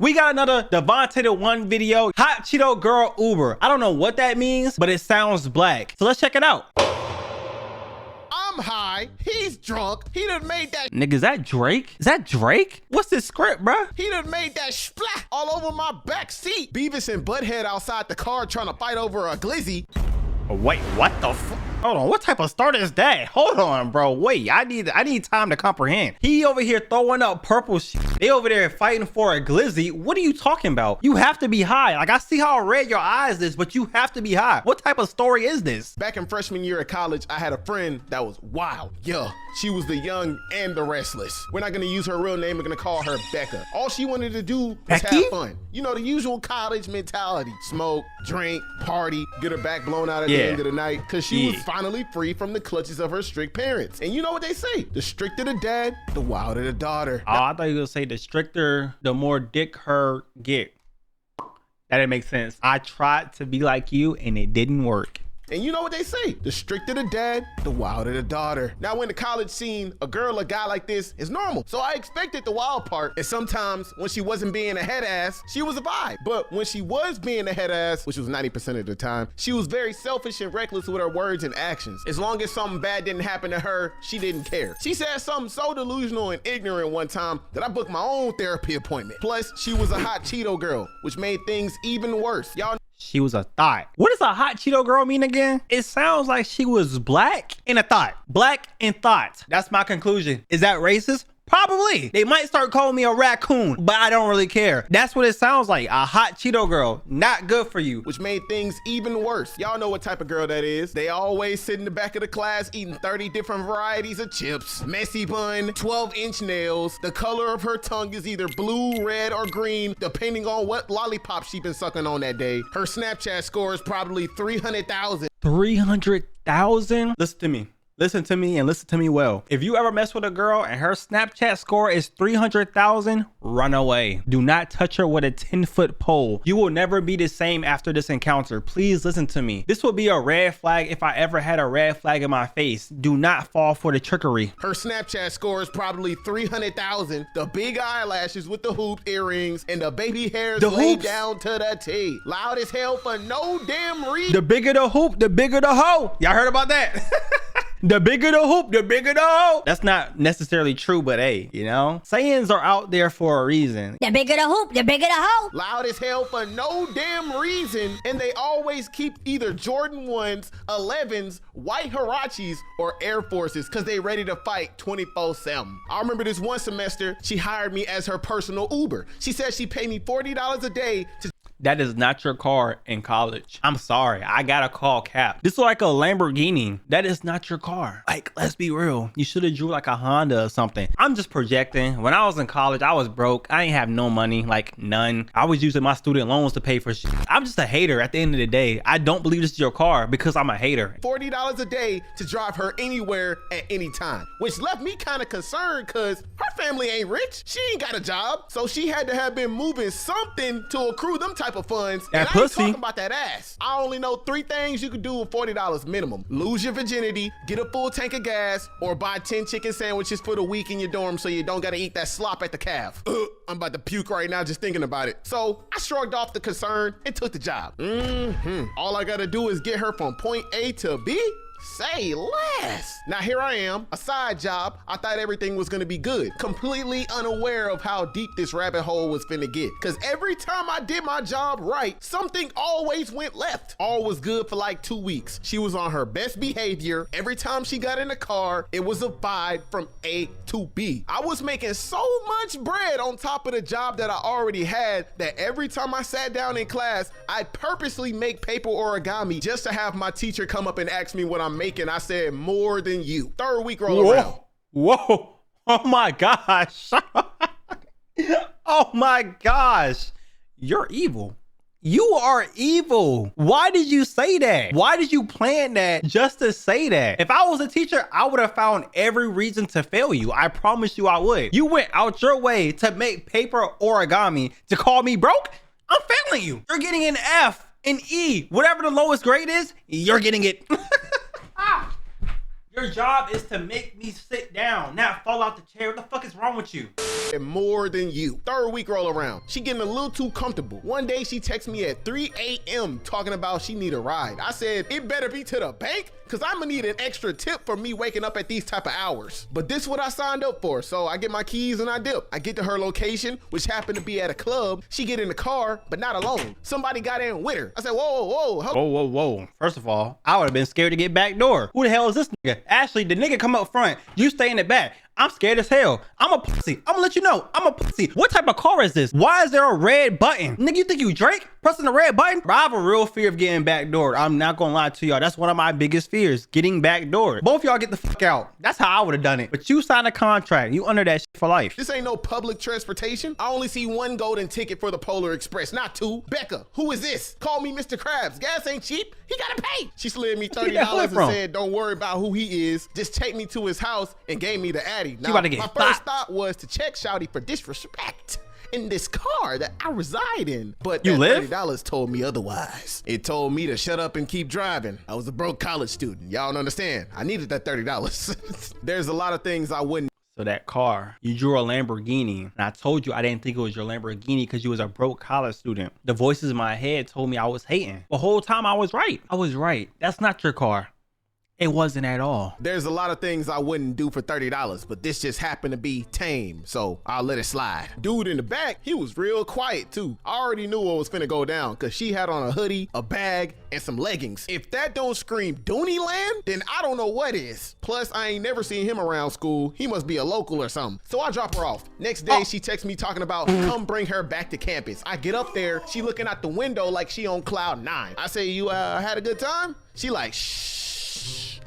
We got another Devonte one video. Hot Cheeto girl Uber. I don't know what that means, but it sounds black. So let's check it out. I'm high. He's drunk. He done made that. Nigga, is that Drake? Is that Drake? What's this script, bruh? He done made that splat all over my back seat. Beavis and Butthead outside the car trying to fight over a glizzy. Wait, what the fuck? Hold on, what type of start is that? Hold on, bro. Wait, I need time to comprehend. He over here throwing up purple shit. They over there fighting for a glizzy. What are you talking about? You have to be high. Like, I see how red your eyes is, but you have to be high. What type of story is this? Back in freshman year of college, I had a friend that was wild. Yeah, she was the young and the restless. We're not gonna use her real name. We're gonna call her Becca. All she wanted to do was Becky? have fun. You know, the usual college mentality. Smoke, drink, party, get her back blown out at the end of the night, because she was finally free from the clutches of her strict parents. And you know what they say? The stricter the dad, the wilder the daughter. Oh, I thought you were gonna say the stricter, the more dick her get. That didn't make sense. I tried to be like you and it didn't work. And you know what they say? The stricter the dad, the wilder the daughter. Now, in the college scene, a girl, a guy like this is normal. So I expected the wild part. And sometimes when she wasn't being a head ass, she was a vibe. But when she was being a head ass, which was 90% of the time, she was very selfish and reckless with her words and actions. As long as something bad didn't happen to her, she didn't care. She said something so delusional and ignorant one time that I booked my own therapy appointment. Plus, she was a hot Cheeto girl, which made things even worse. Y'all. She was a thought. What does a hot Cheeto girl mean again? It sounds like she was black and a thought. Black and thought. That's my conclusion. Is that racist? Probably. They might start calling me a raccoon, but I don't really care. That's what it sounds like. A hot Cheeto girl. Not good for you. Which made things even worse. Y'all know what type of girl that is. They always sit in the back of the class eating 30 different varieties of chips, messy bun, 12-inch nails. The color of her tongue is either blue, red, or green, depending on what lollipop she been sucking on that day. Her Snapchat score is probably 300,000. 300,000? Listen to me. Listen to me and listen to me well. If you ever mess with a girl and her Snapchat score is 300,000, run away. Do not touch her with a 10-foot pole. You will never be the same after this encounter. Please listen to me. This would be a red flag if I ever had a red flag in my face. Do not fall for the trickery. Her Snapchat score is probably 300,000. The big eyelashes with the hoop earrings and the baby hairs laid down to the T. Loud as hell for no damn reason. The bigger the hoop, the bigger the hoe. Y'all heard about that? The bigger the hoop, the bigger the hoe. That's not necessarily true, but hey, you know, sayings are out there for a reason. The bigger the hoop, the bigger the hoe. Loud as hell for no damn reason. And they always keep either Jordan 1s, 11s, white Hirachis, or Air Forces because they ready to fight 24/7. I remember this one semester, she hired me as her personal Uber. She said she paid me $40 a day to. That is not your car in college. I'm sorry. I gotta call Cap. This is like a Lamborghini. That is not your car. Like, let's be real. You should have drew like a Honda or something. I'm just projecting. When I was in college, I was broke. I ain't have no money, like none. I was using my student loans to pay for shit. I'm just a hater at the end of the day. I don't believe this is your car because I'm a hater. $40 a day to drive her anywhere at any time, which left me kind of concerned because her family ain't rich. She ain't got a job. So she had to have been moving something to accrue them type of funds. That and I ain't pussy. talking about that ass. I only know 3 things you could do with $40 minimum. Lose your virginity, get a full tank of gas, or buy 10 chicken sandwiches for the week in your dorm so you don't gotta eat that slop at the calf. I'm about to puke right now just thinking about it. So I shrugged off the concern and took the job. All I gotta do is get her from point A to B. Say less. Now here I am, a side job. I thought everything was gonna be good. Completely unaware of how deep this rabbit hole was finna get. Cause every time I did my job right, something always went left. All was good for like 2 weeks. She was on her best behavior. Every time she got in the car, it was a vibe from A to B. I was making so much bread on top of the job that I already had that every time I sat down in class, I'd purposely make paper origami just to have my teacher come up and ask me what I'm making. I said more than you. 3rd week roll around. Whoa. Oh my gosh. Oh my gosh. You're evil. You are evil. Why did you say that? Why did you plan that just to say that? If I was a teacher, I would have found every reason to fail you. I promise you I would. You went out your way to make paper origami to call me broke? I'm failing you. You're getting an F, an E, whatever the lowest grade is, you're getting it. Your job is to make me sit down, not fall out the chair. What the fuck is wrong with you? And more than you. Third week roll around. She getting a little too comfortable. One day she texts me at 3 a.m. talking about she need a ride. I said, it better be to the bank, cause I'm gonna need an extra tip for me waking up at these type of hours. But this is what I signed up for. So I get my keys and I dip. I get to her location, which happened to be at a club. She get in the car, but not alone. Somebody got in with her. I said, whoa. First of all, I would have been scared to get back door. Who the hell is this nigga? Ashley, the nigga come up front. You stay in the back. I'm scared as hell. I'm a pussy. I'm gonna let you know. I'm a pussy. What type of car is this? Why is there a red button? Nigga, you think you Drake? Pressing the red button? Bro, I have a real fear of getting backdoored. I'm not gonna lie to y'all. That's one of my biggest fears, getting backdoored. Both y'all get the fuck out. That's how I would have done it. But you signed a contract. You under that shit for life. This ain't no public transportation. I only see one golden ticket for the Polar Express, not two. Becca, who is this? Call me Mr. Krabs. Gas ain't cheap. He gotta pay. She slid me $30 and said, don't worry about who he is. Just take me to his house and gave me the Addy. Now, about to get my first thought was to check Shouty for disrespect in this car that I reside in. But you that live? $30 told me otherwise. It told me to shut up and keep driving. I was a broke college student. Y'all don't understand. I needed that $30. There's a lot of things I wouldn't. So that car, you drew a Lamborghini. And I told you I didn't think it was your Lamborghini because you was a broke college student. The voices in my head told me I was hating. The whole time I was right. I was right. That's not your car. It wasn't at all. There's a lot of things I wouldn't do for $30, but this just happened to be tame, so I'll let it slide. Dude in the back, he was real quiet too. I already knew what was finna go down because she had on a hoodie, a bag, and some leggings. If that don't scream Dooney Land, then I don't know what is. Plus, I ain't never seen him around school. He must be a local or something. So I drop her off. Next day, she texts me talking about come bring her back to campus. I get up there, she looking out the window like she on cloud 9. I say, you had a good time? She like, shh.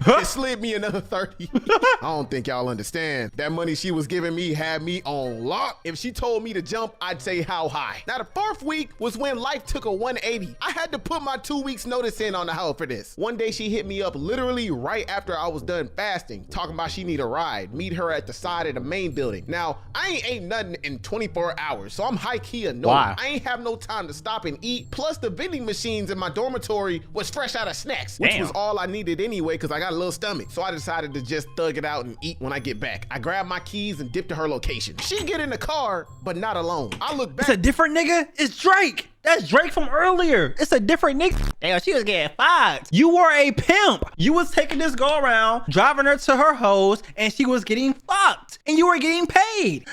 It slid me another 30. I don't think y'all understand. That money she was giving me had me on lock. If she told me to jump, I'd say how high. Now the fourth week was when life took a 180. I had to put my 2 weeks notice in on the hoe for this. One day she hit me up literally right after I was done fasting, talking about she need a ride. Meet her at the side of the main building. Now, I ain't ate nothing in 24 hours, so I'm high-key annoyed. Wow. I ain't have no time to stop and eat. Plus the vending machines in my dormitory was fresh out of snacks, which was all I needed anyway because I got a little stomach. So I decided to just thug it out and eat when I get back. I grabbed my keys and dipped to her location. She get in the car, but not alone. I look back. It's a different nigga. It's Drake. That's Drake from earlier. It's a different nigga. Damn, she was getting fucked. You were a pimp. You was taking this girl around, driving her to her hoes, and she was getting fucked. And you were getting paid.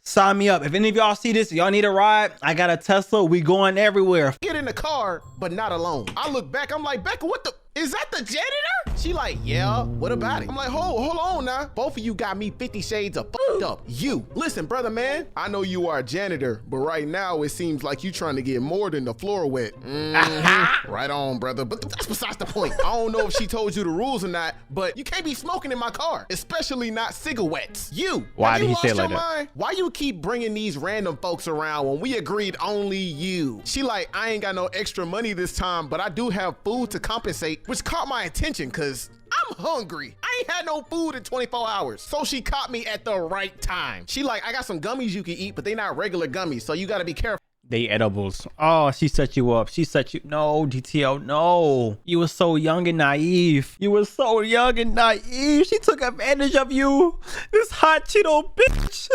Sign me up. If any of y'all see this, y'all need a ride, I got a Tesla. We going everywhere. Get in the car, but not alone. I look back. I'm like, Becca, what the? Is that the janitor? She like, yeah, what about it? I'm like, hold on now. Both of you got me 50 shades of fucked up. You, listen, brother, man. I know you are a janitor, but right now it seems like you trying to get more than the floor wet. Right on, brother. But that's besides the point. I don't know if she told you the rules or not, but you can't be smoking in my car, especially not cigarettes. You. Why did he say it like that? Mind? Why you keep bringing these random folks around when we agreed only you? She like, I ain't got no extra money this time, but I do have food to compensate, which caught my attention because I'm hungry. I ain't had no food in 24 hours. So she caught me at the right time. She like, I got some gummies you can eat, but they not regular gummies, so you gotta be careful. They edibles. Oh, she set you up. She set you. No, DTL, no. You were so young and naive. You were so young and naive. She took advantage of you. This hot Cheeto bitch.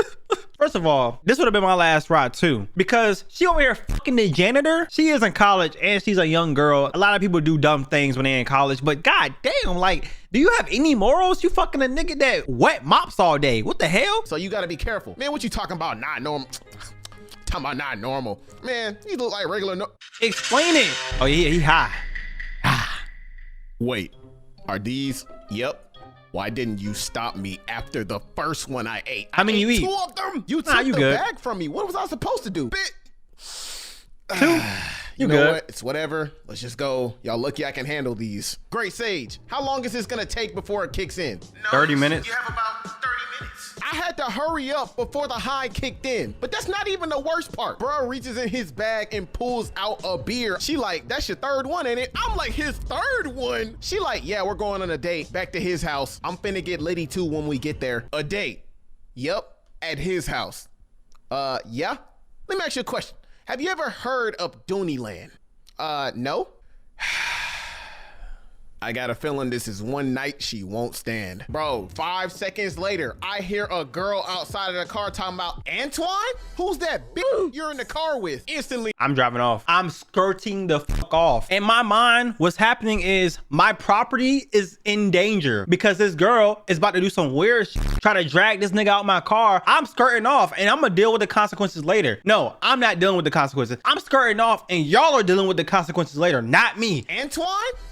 First of all, this would have been my last ride too, because she over here fucking the janitor. She is in college and she's a young girl. A lot of people do dumb things when they're in college, but god damn, like, do you have any morals? You fucking a nigga that wet mops all day. What the hell? So you gotta be careful. Man, what you talking about? Not normal. Talking about not normal. Man, you look like regular Explain it. Oh yeah, he high. Wait, are these? Yep. Why didn't you stop me after the first one I ate? How many you eat? 2 of them. You took you the good. bag from me. What was I supposed to do? Bit. 2. You know good. what? It's whatever. Let's just go. Y'all lucky I can handle these. Great Sage, how long is this gonna take before it kicks in? 30 minutes. You have about 30 minutes. I had to hurry up before the high kicked in, but that's not even the worst part. Bro reaches in his bag and pulls out a beer. She like, that's your 3rd one, ain't it? I'm like, his 3rd one? She like, yeah, we're going on a date back to his house. I'm finna get litty too when we get there. A date? Yep, at his house. Yeah? Let me ask you a question. Have you ever heard of Dooney Land? No? I got a feeling this is one night she won't stand. Bro, 5 seconds later, I hear a girl outside of the car talking about, Antoine? Who's that bitch you're in the car with? Instantly, I'm driving off. I'm skirting the fuck off. In my mind, what's happening is my property is in danger because this girl is about to do some weird shit, try to drag this nigga out my car. I'm skirting off and I'm gonna deal with the consequences later. No, I'm not dealing with the consequences. I'm skirting off and y'all are dealing with the consequences later, not me. Antoine?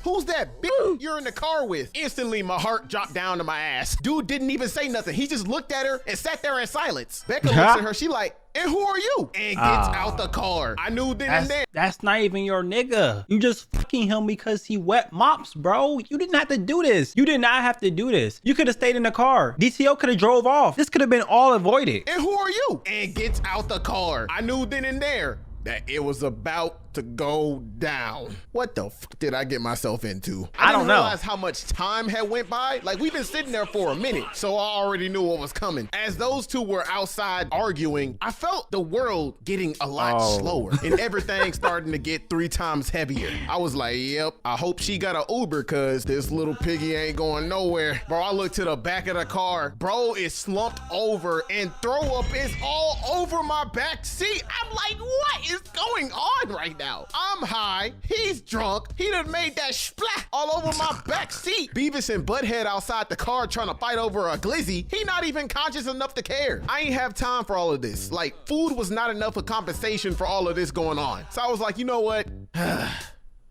Who's that bitch you're in the car with? Instantly, my heart dropped down to my ass. Dude didn't even say nothing. He just looked at her and sat there in silence. Becca looks at her. She like, and who are you? And gets out the car. I knew then and there. That's not even your nigga. You just fucking him because he wet mops, bro. You didn't have to do this. You did not have to do this. You could have stayed in the car. DTO could have drove off. This could have been all avoided. And who are you? And gets out the car. I knew then and there that it was about to go down. What the fuck did I get myself into? I don't know. Realize how much time had went by. Like, we've been sitting there for a minute, so I already knew what was coming. As those two were outside arguing, I felt the world getting a lot slower and everything starting to get 3 times heavier. I was like, yep, I hope she got an Uber because this little piggy ain't going nowhere. Bro, I looked to the back of the car. Bro is slumped over and throw up is all over my back seat. I'm like, what is going on right now? I'm high, he's drunk, he done made that splat all over my back seat. Beavis and Butthead outside the car trying to fight over a glizzy. He not even conscious enough to care. I ain't have time for all of this. Like, food was not enough of compensation for all of this going on. So I was like, you know what?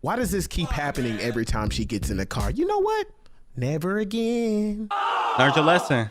Why does this keep happening every time she gets in the car? You know what? Never again. Learned your lesson.